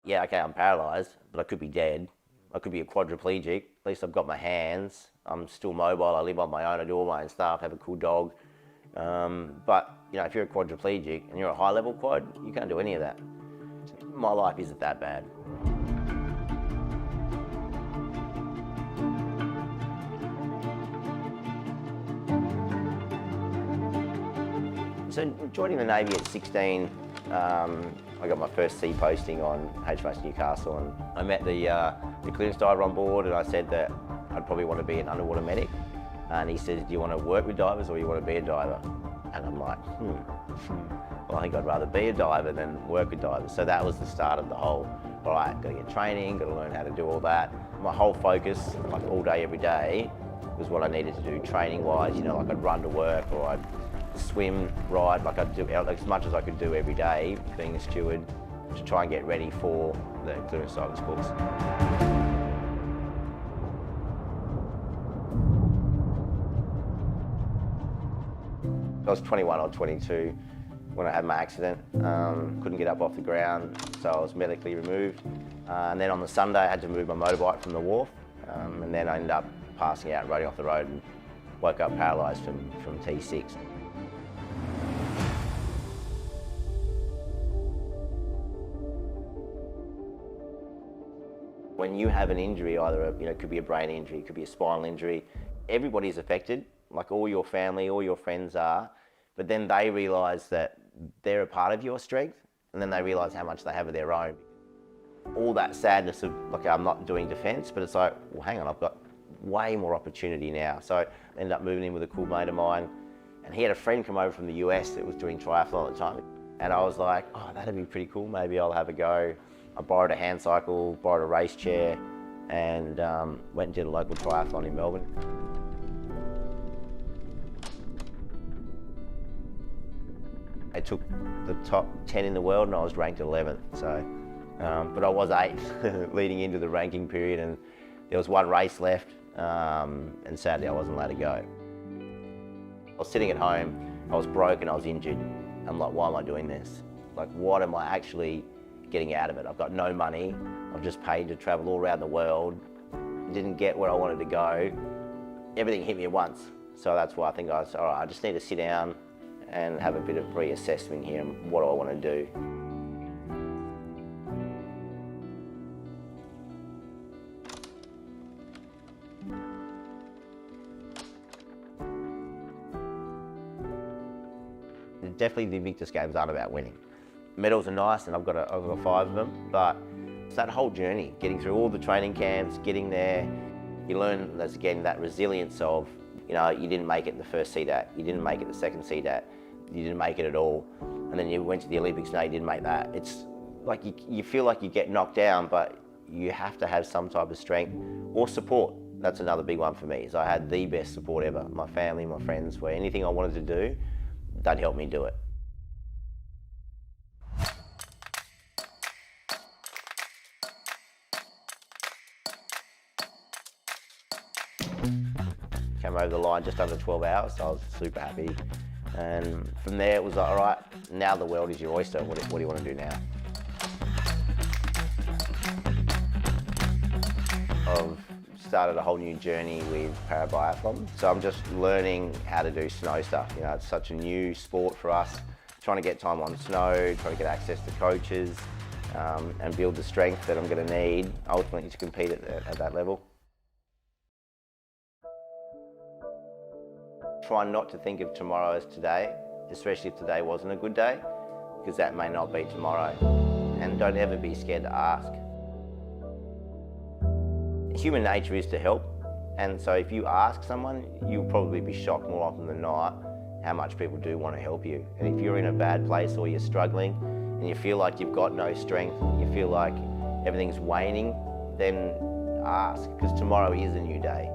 Yeah, okay, I'm paralysed, but I could be dead. I could be a quadriplegic. At least I've got my hands. I'm still mobile. I live on my own. I do all my own stuff. Have a cool dog. But you know, if you're a quadriplegic and you're a high-level quad, you can't do any of that. My life isn't that bad. So joining the Navy at 16, I got my first sea posting on HMAS Newcastle, and I met the clearance diver on board, and I said that I'd probably want to be an underwater medic. And he says, do you want to work with divers or you want to be a diver? And I'm like, well, I think I'd rather be a diver than work with divers. So that was the start of the whole, all right, got to get training, got to learn how to do all that. My whole focus, like all day, every day, was what I needed to do training-wise. You know, like I'd run to work or I'd swim, ride, like I'd do as much as I could do every day, being a steward, to try and get ready for the clearance divers course. I was 21 or 22 when I had my accident. Couldn't get up off the ground, so I was medically removed. And then on the Sunday, I had to move my motorbike from the wharf, and then I ended up passing out and riding off the road and woke up paralysed from T6. When you have an injury, either it could be a brain injury, it could be a spinal injury, everybody's affected, like all your family, all your friends are, but then they realise that they're a part of your strength, and then they realise how much they have of their own. All that sadness of, like, I'm not doing defence, but it's like, well, hang on, I've got way more opportunity now. So I ended up moving in with a cool mate of mine, and he had a friend come over from the US that was doing triathlon at the time. And I was like, oh, that'd be pretty cool, maybe I'll have a go. I borrowed a hand cycle, borrowed a race chair, and went and did a local triathlon in Melbourne. I took the top 10 in the world and I was ranked 11th. So, but I was 8th leading into the ranking period, and there was one race left, and sadly I wasn't allowed to go. I was sitting at home, I was broke and I was injured. I'm like, why am I doing this? Like, what am I actually getting out of it? I've got no money, I've just paid to travel all around the world, didn't get where I wanted to go. Everything hit me at once. So that's why I think I was, all right, I just need to sit down and have a bit of reassessment here, and what do I want to do? Definitely the Invictus Games aren't about winning. Medals are nice, and I've got 5 of them, but it's that whole journey, getting through all the training camps, getting there. You learn, again, that resilience of, you know, you didn't make it in the first CDAT, you didn't make it the second CDAT, you didn't make it at all, and then you went to the Olympics, no, you didn't make that. It's like you feel like you get knocked down, but you have to have some type of strength or support. That's another big one for me, is I had the best support ever. My family, my friends, where anything I wanted to do, they'd help me do it. Came over the line just under 12 hours, so I was super happy. And from there it was like, all right, now the world is your oyster. What do you want to do now? I've started a whole new journey with parabiathlon. So I'm just learning how to do snow stuff. You know, it's such a new sport for us. Trying to get time on snow, trying to get access to coaches, and build the strength that I'm going to need ultimately to compete at that level. Try not to think of tomorrow as today, especially if today wasn't a good day, because that may not be tomorrow. And don't ever be scared to ask. Human nature is to help, and so if you ask someone, you'll probably be shocked more often than not how much people do want to help you. And if you're in a bad place or you're struggling and you feel like you've got no strength, you feel like everything's waning, then ask, because tomorrow is a new day.